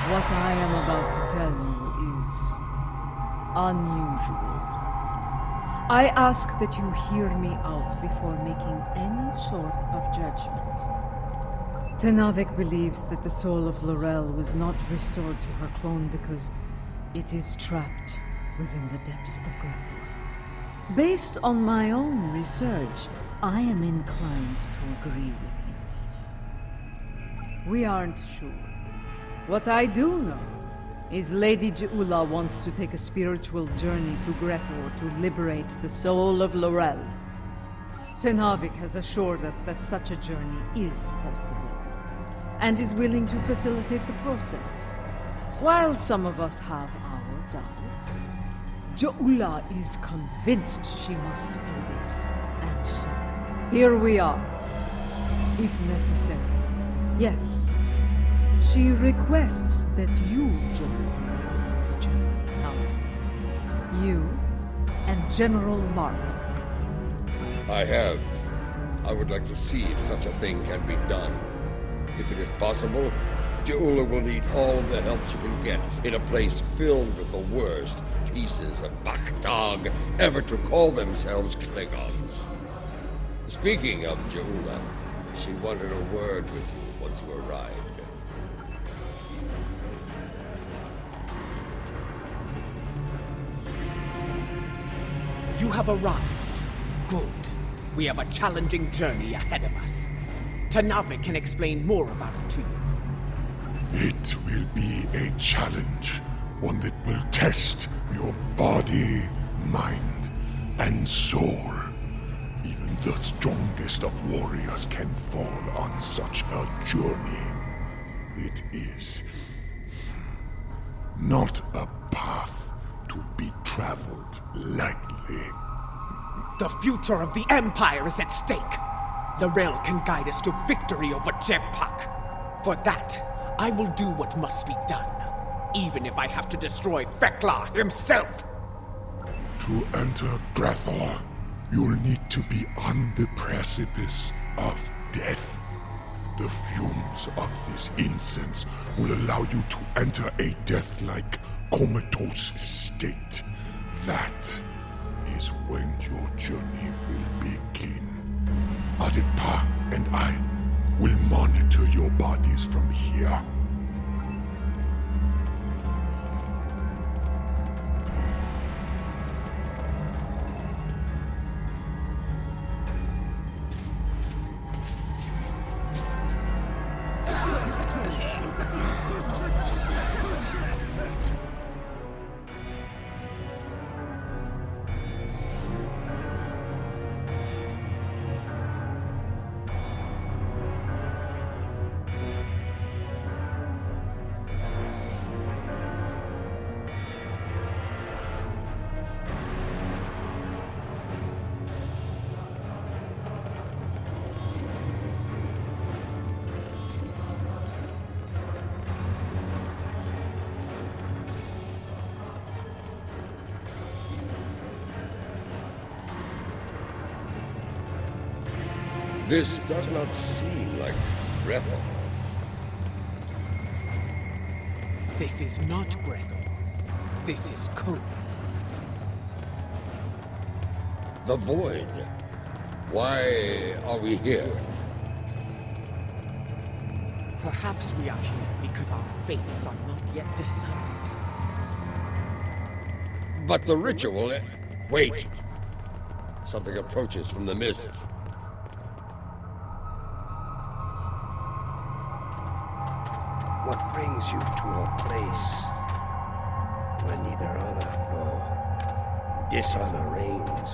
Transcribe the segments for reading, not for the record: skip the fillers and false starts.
What I am about to tell you is unusual. I ask that you hear me out before making any sort of judgment. Tenavik believes that the soul of Laurel was not restored to her clone because it is trapped within the depths of Grethel. Based on my own research, I am inclined to agree with you. We aren't sure. What I do know is Lady Je'ula wants to take a spiritual journey to Grethel to liberate the soul of Laurel. Tenavik has assured us that such a journey is possible, and is willing to facilitate the process. While some of us have our doubts, Je'ula is convinced she must do this, and so here we are, if necessary. Yes. She requests that you join her on this journey, however. You and General Martok. I would like to see if such a thing can be done. If it is possible, Je'ula will need all of the help she can get in a place filled with the worst pieces of Bakhtag ever to call themselves Klingons. Speaking of Je'ula, she wanted a word with you once you arrived. You have arrived. Good. We have a challenging journey ahead of us. Tenavik can explain more about it to you. It will be a challenge, one that will test your body, mind, and soul. Even the strongest of warriors can fall on such a journey. It is not a path to be traveled lightly. The future of the Empire is at stake. Laurel can guide us to victory over Jetpack. For that, I will do what must be done, even if I have to destroy Fekla himself. To enter Grethel, you'll need to be on the precipice of death. The fumes of this incense will allow you to enter a death-like comatose state. That is when your journey will begin. Aditpa and I will monitor your bodies from here. This does not seem like Grethel. This is not Grethel. This is Koth. The Void. Why are we here? Perhaps we are here because our fates are not yet decided. But the ritual... Wait! Something approaches from the mists. What brings you to a place where neither honor nor dishonor reigns?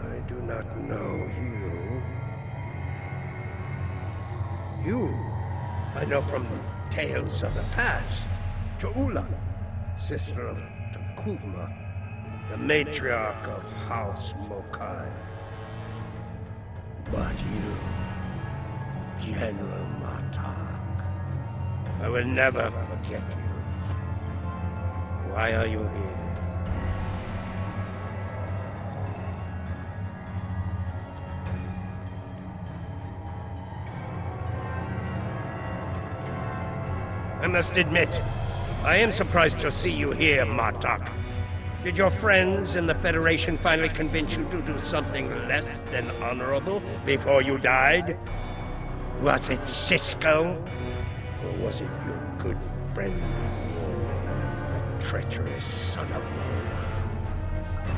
I do not know you. You, I know from tales of the past. Je'ula, sister of Takuvma, the matriarch of House Mokai. But you, General Martok, I will never forget you. Why are you here? I must admit, I am surprised to see you here, Martok. Did your friends in the Federation finally convince you to do something less than honorable before you died? Was it Cisco? Or was it your good friend, Worf, the treacherous son of man?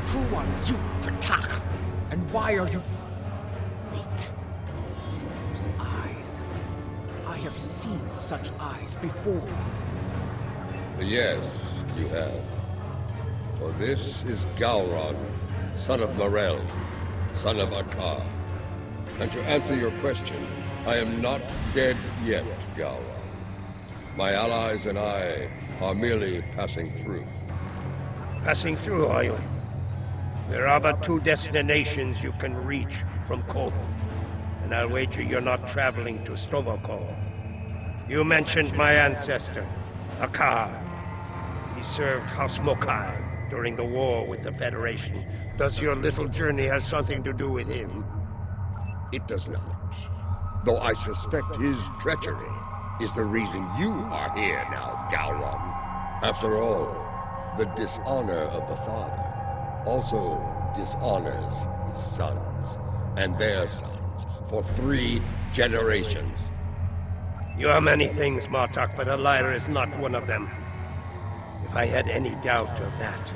Who are you, Patak? And why are you... Wait. Those eyes. I have seen such eyes before. Yes, you have. For this is Gowron, son of Morel, son of Akar. And to answer your question, I am not dead yet, Gowron. My allies and I are merely passing through. Passing through, are you? There are but 2 destinations you can reach from Koth, and I'll wager you're not traveling to Stovokor. You mentioned my ancestor, Akar. He served House Mokai during the war with the Federation. Does your little journey have something to do with him? It does not. Though I suspect his treachery is the reason you are here now, Gowron. After all, the dishonor of the father also dishonors his sons and their sons for 3 generations. You are many things, Martok, but a liar is not one of them. If I had any doubt of that,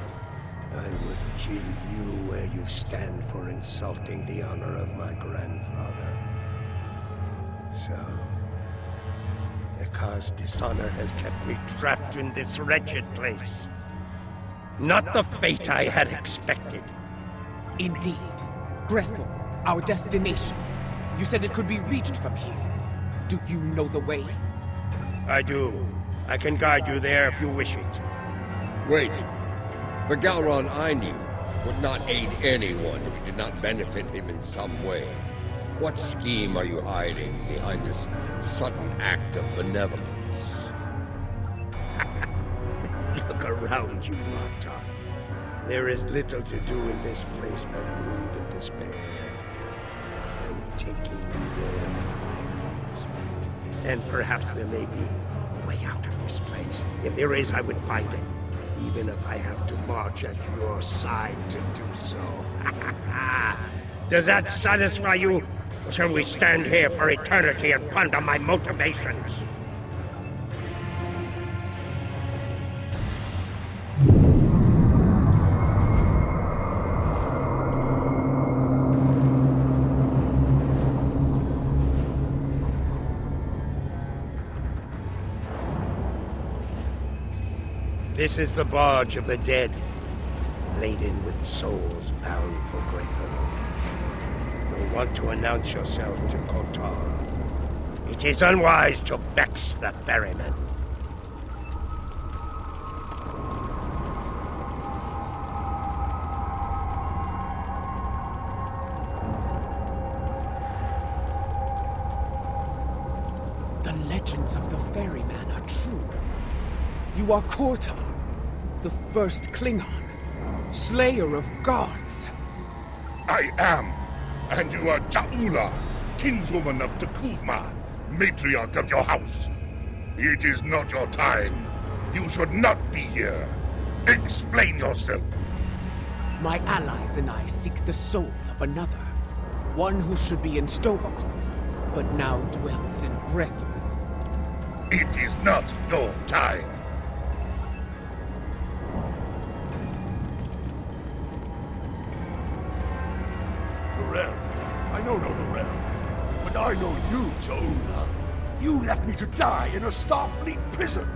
I would kill you where you stand for insulting the honor of my grandfather. So, Akar's dishonor has kept me trapped in this wretched place. Not the fate I had expected. Indeed. Grethel, our destination. You said it could be reached from here. Do you know the way? I do. I can guide you there if you wish it. Wait. The Gowron I knew would not aid anyone if it did not benefit him in some way. What scheme are you hiding behind this sudden act of benevolence? Look around you, Martok. There is little to do in this place but brood and despair. I'm taking you there for my amusement. And perhaps there may be a way out of this place. If there is, I would find it. Even if I have to march at your side to do so. Does that satisfy you? Or shall we stand here for eternity and ponder my motivations? This is the barge of the dead, laden with souls bound for Grethel. You'll want to announce yourself to Kotar. It is unwise to vex the ferryman. The legends of the ferryman are true. You are Korta, the first Klingon, slayer of gods. I am, and you are Ja'ula, kinswoman of T'Kuvma, matriarch of your house. It is not your time. You should not be here. Explain yourself. My allies and I seek the soul of another, one who should be in Stovokor, but now dwells in Grethel. It is not your time. I know no Norel, but I know you, Ja'ula. You left me to die in a Starfleet prison.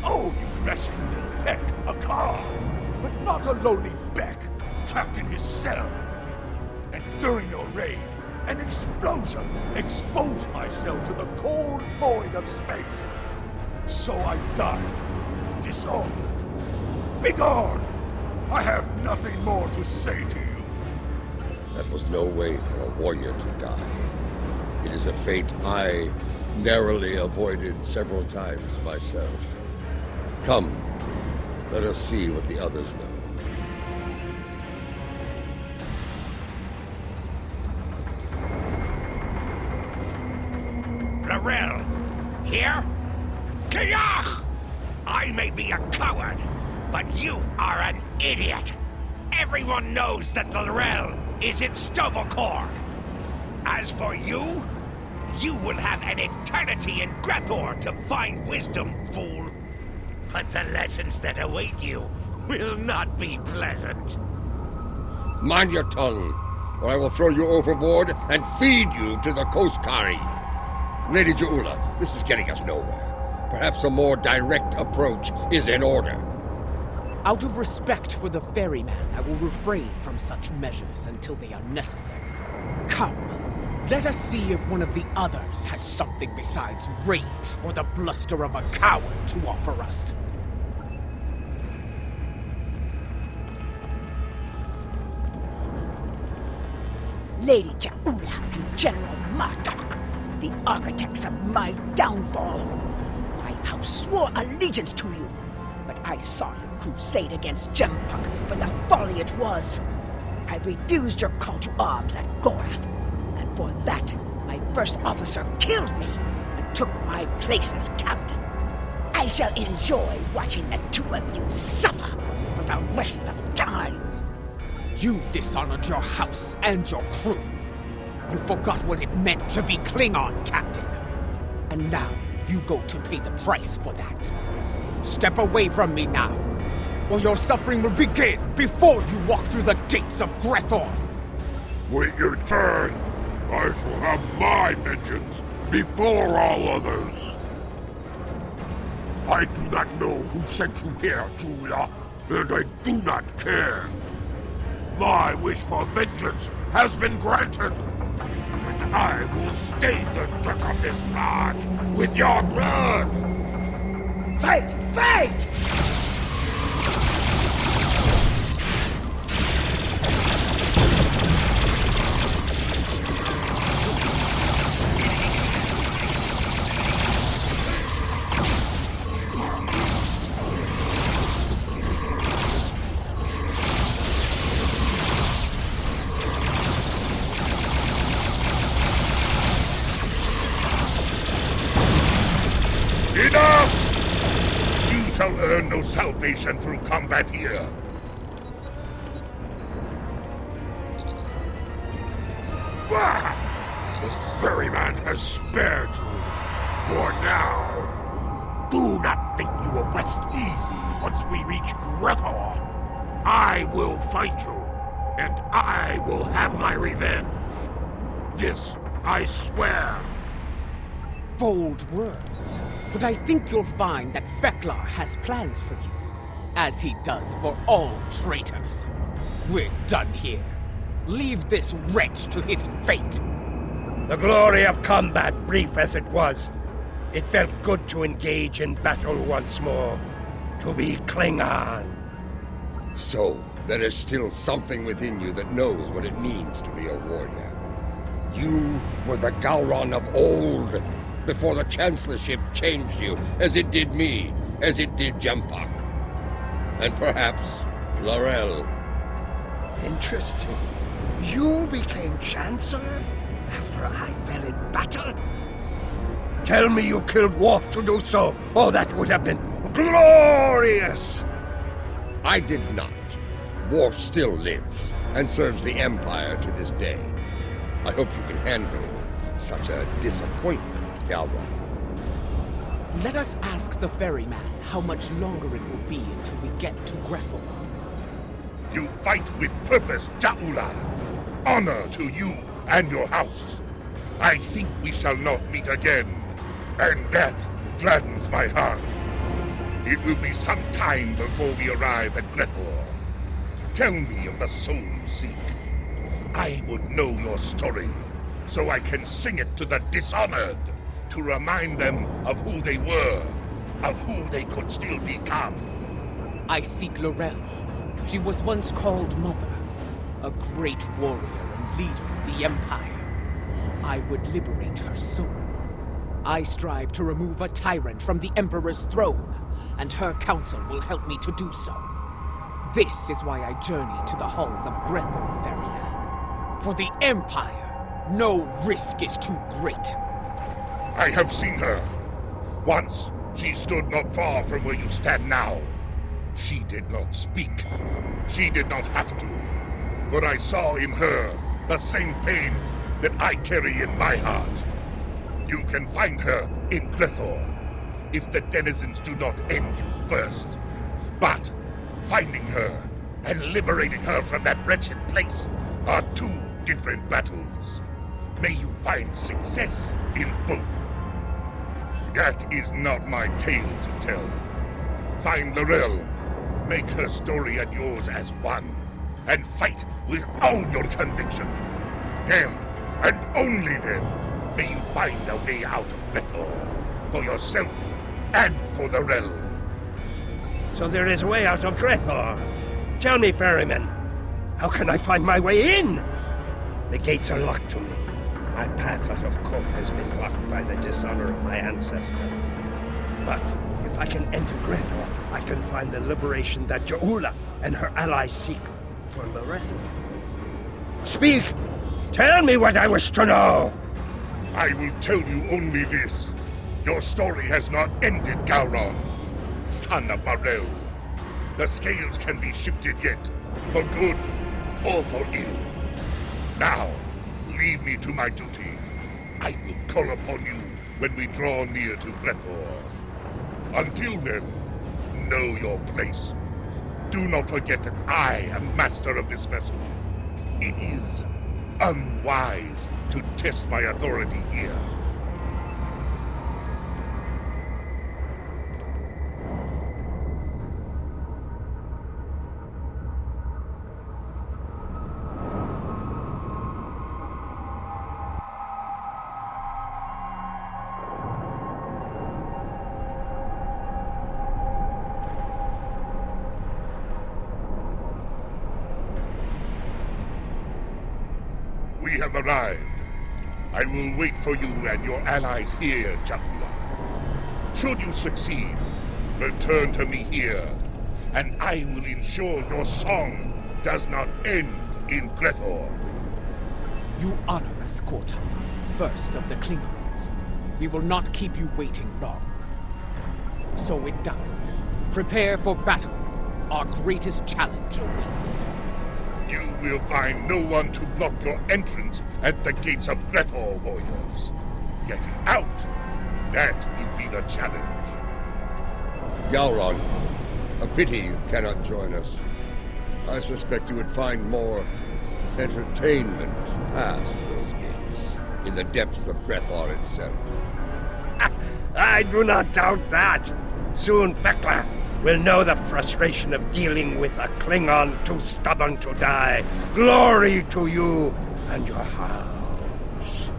Oh, you rescued a pet, Akar, but not a lowly Beck, trapped in his cell. And during your raid, an explosion exposed myself to the cold void of space. And so I died, dishonored. Begone! I have nothing more to say to you. That was no way for a warrior to die. It is a fate I narrowly avoided several times myself. Come, let us see what the others know. Rarel, here? Kiyah! I may be a coward, but you are an idiot! Everyone knows that Lorel is in Sto-vo-kor! As for you, you will have an eternity in Grethor to find wisdom, fool! But the lessons that await you will not be pleasant. Mind your tongue, or I will throw you overboard and feed you to the Koskari. Lady Ja'ula, this is getting us nowhere. Perhaps a more direct approach is in order. Out of respect for the ferryman, I will refrain from such measures until they are necessary. Come, let us see if one of the others has something besides rage or the bluster of a coward to offer us. Lady Ja'ula and General Martok, the architects of my downfall. My house swore allegiance to you, but I saw you crusade against Jempuk for the folly it was. I refused your call to arms at Gorath, and for that, my first officer killed me and took my place as captain. I shall enjoy watching the two of you suffer for the rest of time. You dishonored your house and your crew. You forgot what it meant to be Klingon, Captain. And now, you go to pay the price for that. Step away from me now, or your suffering will begin before you walk through the gates of Grethor. Wait your turn. I shall have my vengeance before all others. I do not know who sent you here, Julia, and I do not care. My wish for vengeance has been granted. And I will stain the deck of this barge with your blood! Fight! Fight! Enough! You shall earn no salvation through combat here. Bah! The ferryman has spared you. For now. Do not think you will rest easy once we reach Grethor. I will find you, and I will have my revenge. This I swear. Bold words, but I think you'll find that Feklar has plans for you, as he does for all traitors. We're done here. Leave this wretch to his fate. The glory of combat, brief as it was, it felt good to engage in battle once more, to be Klingon. So, there is still something within you that knows what it means to be a warrior. You were the Gowron of old, before the Chancellorship changed you, as it did me, as it did Jempuk. And perhaps Lorel. Interesting. You became Chancellor after I fell in battle? Tell me you killed Worf to do so. Oh, that would have been glorious! I did not. Worf still lives, and serves the Empire to this day. I hope you can handle such a disappointment, Galron. Let us ask the ferryman how much longer it will be until we get to Grethor. You fight with purpose, Ja'ula. Honor to you and your house. I think we shall not meet again, and that gladdens my heart. It will be some time before we arrive at Grethor. Tell me of the soul you seek. I would know your story, so I can sing it to the dishonored, to remind them of who they were, of who they could still become. I seek Lorel. She was once called Mother, a great warrior and leader of the Empire. I would liberate her soul. I strive to remove a tyrant from the Emperor's throne, and her council will help me to do so. This is why I journey to the halls of Grethor, ferryman. For the Empire, no risk is too great. I have seen her. Once, She stood not far from where you stand now. She did not speak. She did not have to. For I saw in her the same pain that I carry in my heart. You can find her in Grethor, if the denizens do not end you first. But finding her and liberating her from that wretched place are two different battles. May you find success in both. That is not my tale to tell. Find Laurel, make her story and yours as one, and fight with all your conviction. Then, and only then, may you find a way out of Grethor, for yourself and for Laurel. So there is a way out of Grethor. Tell me, ferryman, how can I find my way in? The gates are locked to me. My path out of Koth has been blocked by the dishonor of my ancestor. But if I can enter Grethor, I can find the liberation that Jaula and her allies seek for Lorette. Speak! Tell me what I wish to know! I will tell you only this. Your story has not ended, Gowron, son of Marel. The scales can be shifted yet, for good or for ill. Now, leave me to my duty. I will call upon you when we draw near to Grethor. Until then, know your place. Do not forget that I am master of this vessel. It is unwise to test my authority here. We have arrived. I will wait for you and your allies here, Jaula. Should you succeed, return to me here, and I will ensure your song does not end in Grethor. You honor us, Korta, first of the Klingons. We will not keep you waiting long. So it does. Prepare for battle. Our greatest challenge awaits. You will find no one to block your entrance at the gates of Grethor, warriors. Getting out, that will be the challenge. Gowron, a pity you cannot join us. I suspect you would find more entertainment past those gates, in the depths of Grethor itself. I do not doubt that. Soon Fekla will know the frustration of dealing with a Klingon too stubborn to die. Glory to you and your house.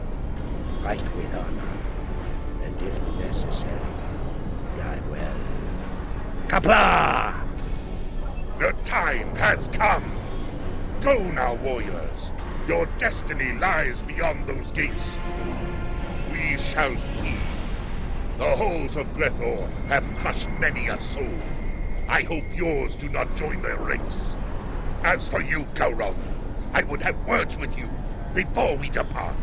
Fight with honor, and if necessary, die well. Kapla! The time has come. Go now, warriors. Your destiny lies beyond those gates. We shall see. The halls of Grethor have crushed many a soul. I hope yours do not join their ranks. As for you, Gowron, I would have words with you before we depart.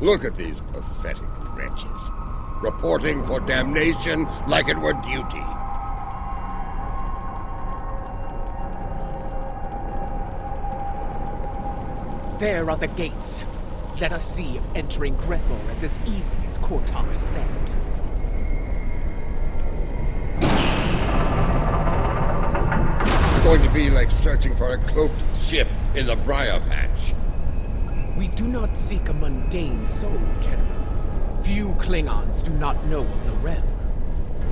Look at these pathetic wretches, reporting for damnation like it were duty. There are the gates. Let us see if entering Grethor is as easy as Kortar said. It's going to be like searching for a cloaked ship in the briar patch. We do not seek a mundane soul, General. Few Klingons do not know of Laurel.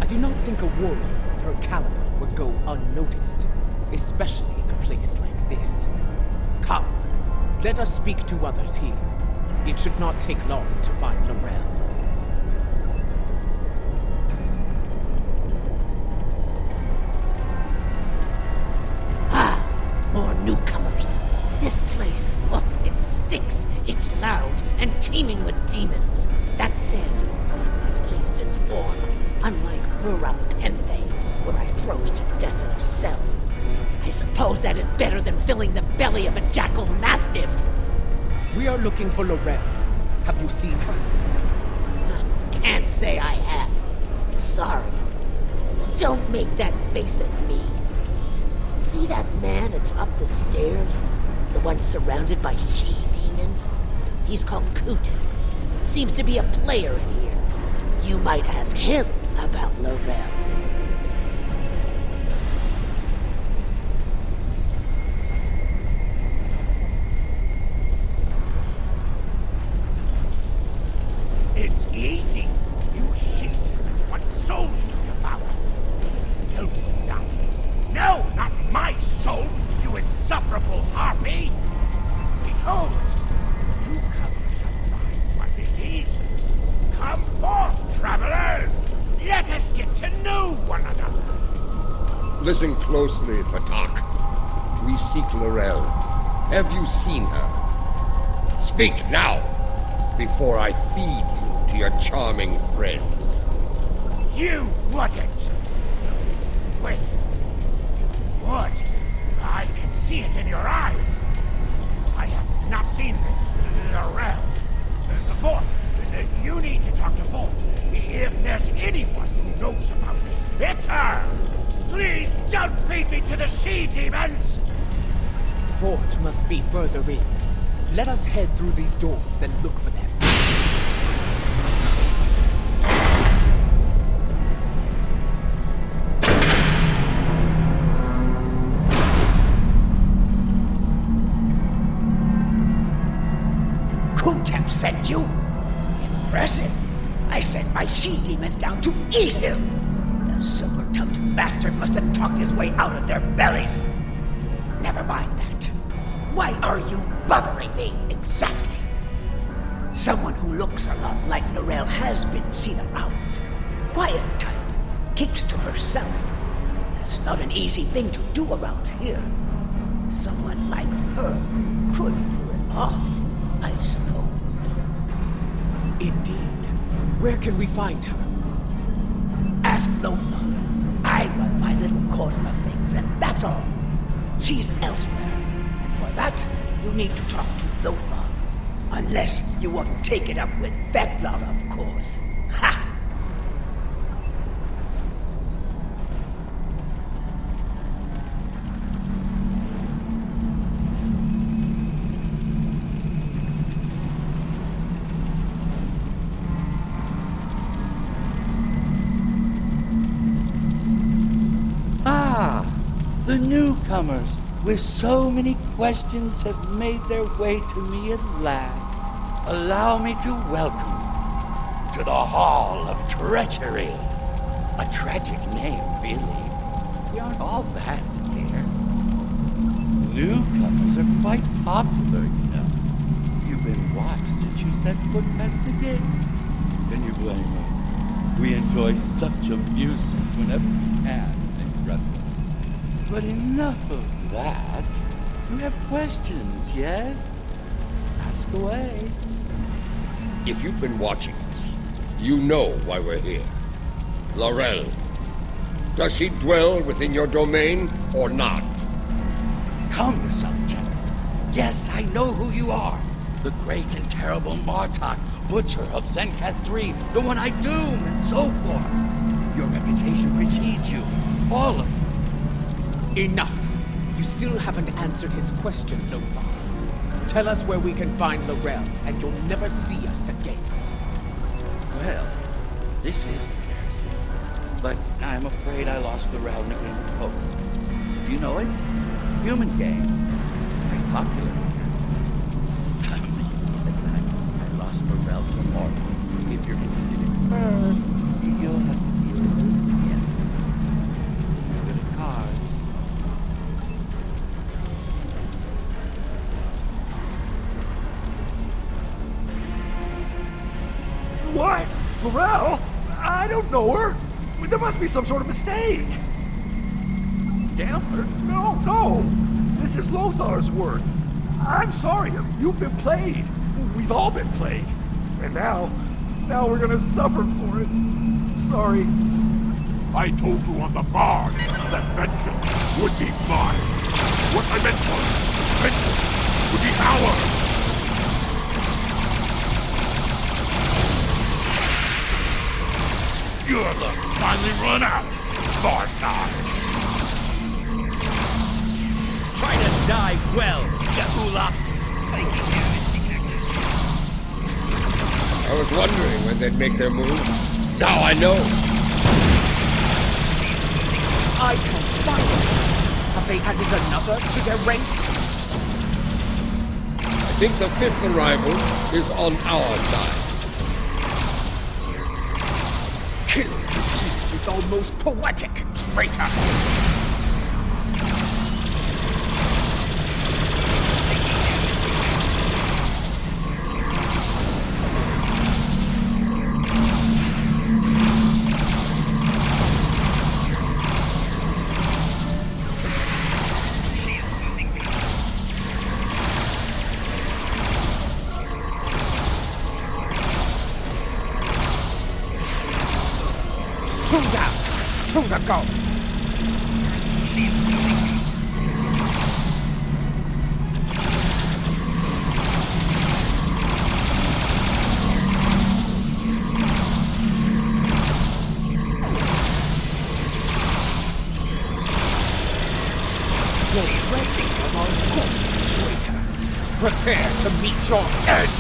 I do not think a warrior of her caliber would go unnoticed, especially in a place like this. Come, let us speak to others here. It should not take long to find Laurel. More newcomers. This place, oh, it stinks. It's loud and teeming with demons. That said, unlike Leaston's form, unlike Mura Penthe, where I froze to death in a cell. I suppose that is better than filling the belly of a jackal mastiff. We are looking for Laurel. Have you seen her? Can't say I have. Sorry. Don't make that face at me. See that man atop the stairs? The one surrounded by she-demons? He's called Kutin. Seems to be a player in here. You might ask him about Laurel. It's easy. You she-demons want souls to devour. No, not. No, not my soul, you insufferable harpy! Behold, newcomers of my quantities. Come forth, travelers! Let us get to know one another. Listen closely, Patak. We seek Laurel. Have you seen her? Speak now, before I feed you to your charming friends. You wouldn't! Wait. You would. I can see it in your eyes. I have not seen this Laurel. Fort, you need to talk to Fort. If there's anyone who knows about this, it's her! Please don't feed me to the she-demons! Fort must be further in. Let us head through these doors and look for them. Kuntep sent you? Impressive. I sent my she-demons down to eat him. The silver-tongued bastard must have talked his way out of their bellies. Never mind that. Why are you bothering me, exactly? Someone who looks a lot like Laurel has been seen around. Quiet type. Keeps to herself. That's not an easy thing to do around here. Someone like her could pull it off, I suppose. Indeed. Where can we find her? Ask Lothar. I run my little corner of things, and that's all. She's elsewhere, and for that, you need to talk to Lothar. Unless you want to take it up with Veklar, of course. Ha! The newcomers, with so many questions, have made their way to me at last. Allow me to welcome you to the Hall of Treachery. A tragic name, really. We aren't all that here. Newcomers are quite popular, you know. You've been watched since you set foot past the gate. Can you blame us? We enjoy such amusement whenever we can. But enough of that. You have questions, yes? Ask away. If you've been watching us, you know why we're here. Laurel. Does she dwell within your domain or not? Calm yourself, General. Yes, I know who you are. The great and terrible Martok, Butcher of Zenkat III, the one I doom, and so forth. Your reputation precedes you. All of you. Enough! You still haven't answered his question, Lothar. Tell us where we can find Laurel, and you'll never see us again. Well, this is embarrassing. But I'm afraid I lost Laurel in a game of poker. Do you know it? Human game. Very popular. I lost Laurel to Mortal. If you're interested in her, you'll have to deal with it again. Good at cards. What? Laurel? I don't know her. There must be some sort of mistake. Gambler? No. This is Lothar's word. I'm sorry. You've been played. We've all been played. And now we're gonna suffer for it. Sorry. I told you on the barge that vengeance would be mine. What I meant was, vengeance would be ours. Your luck finally run out, Bartok. Try to die well, Jahula. I was wondering when they'd make their move. Now I know. I can't find them. Have they added another to their ranks? I think the fifth arrival is on our side. Killing you is almost poetic, traitor! Two down, two to go. You're ready for our good, traitor. Prepare to meet your end.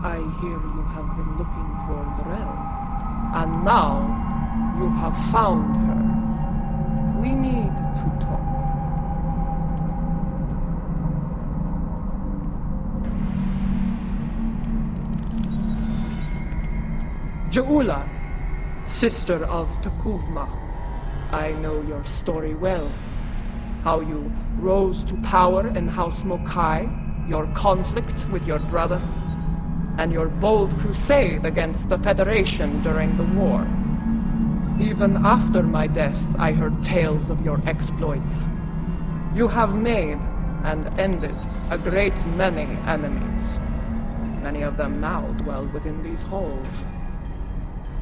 I hear you have been looking for Lorel, and now you have found her. We need to talk. Jahula, sister of Takuvma, I know your story well. How you rose to power in House Mokai, your conflict with your brother, and your bold crusade against the Federation during the war. Even after my death, I heard tales of your exploits. You have made and ended a great many enemies. Many of them now dwell within these halls.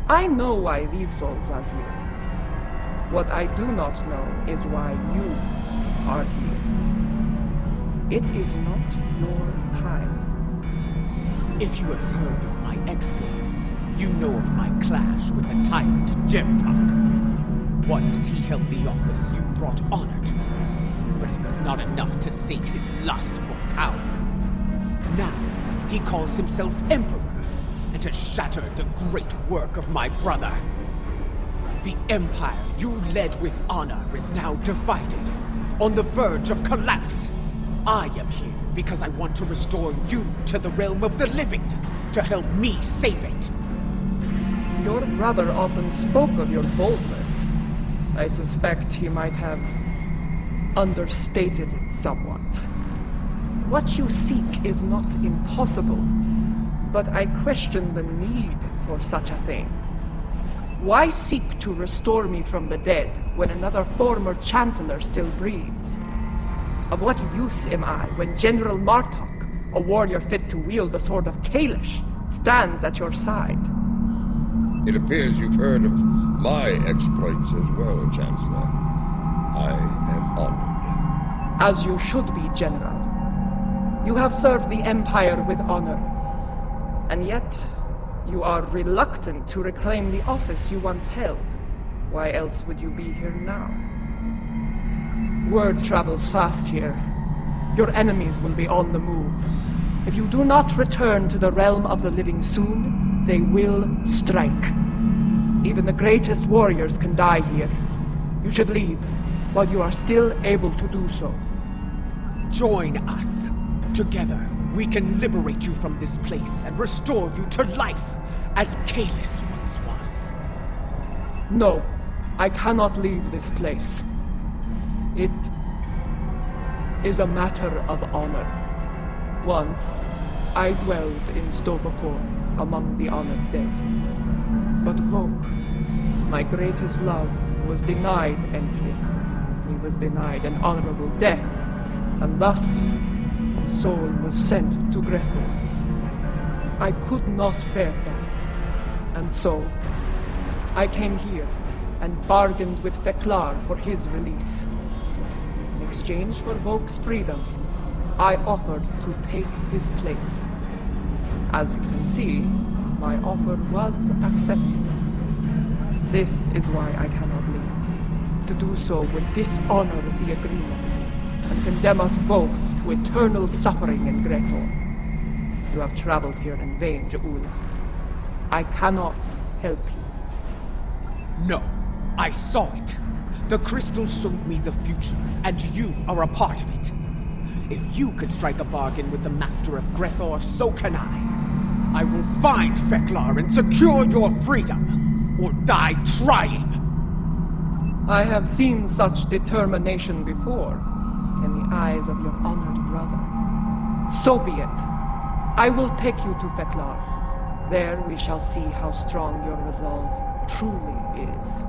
I know why these souls are here. What I do not know is why you are here. It is not your time. If you have heard of my exploits, you know of my clash with the tyrant Jempak. Once he held the office, you brought honor to him, but it was not enough to sate his lust for power. Now, he calls himself Emperor, and has shattered the great work of my brother. The empire you led with honor is now divided, on the verge of collapse. I am here because I want to restore you to the realm of the living, to help me save it. Your brother often spoke of your boldness. I suspect he might have understated it somewhat. What you seek is not impossible, but I question the need for such a thing. Why seek to restore me from the dead when another former Chancellor still breathes? Of what use am I when General Martok, a warrior fit to wield the sword of Kalish, stands at your side? It appears you've heard of my exploits as well, Chancellor. I am honored. As you should be, General. You have served the Empire with honor. And yet, you are reluctant to reclaim the office you once held. Why else would you be here now? Word travels fast here. Your enemies will be on the move. If you do not return to the realm of the living soon, they will strike. Even the greatest warriors can die here. You should leave, while you are still able to do so. Join us. Together, we can liberate you from this place and restore you to life, as Kalis once was. No, I cannot leave this place. It is a matter of honor. Once, I dwelled in Stovokor among the honored dead. But Vok, my greatest love, was denied entry. he was denied an honorable death, and thus his soul was sent to Grethel. I could not bear that, and so I came here and bargained with Feklar for his release. In exchange for Voke's freedom, I offered to take his place. As you can see, my offer was accepted. This is why I cannot leave. To do so would dishonor the agreement and condemn us both to eternal suffering in Gretor. You have traveled here in vain, Ja'ula. I cannot help you. No, I saw it. The crystal showed me the future, and you are a part of it. If you could strike a bargain with the Master of Grethor, so can I. I will find Feklar and secure your freedom, or die trying. I have seen such determination before, in the eyes of your honored brother. So be it. I will take you to Feklar. There we shall see how strong your resolve truly is.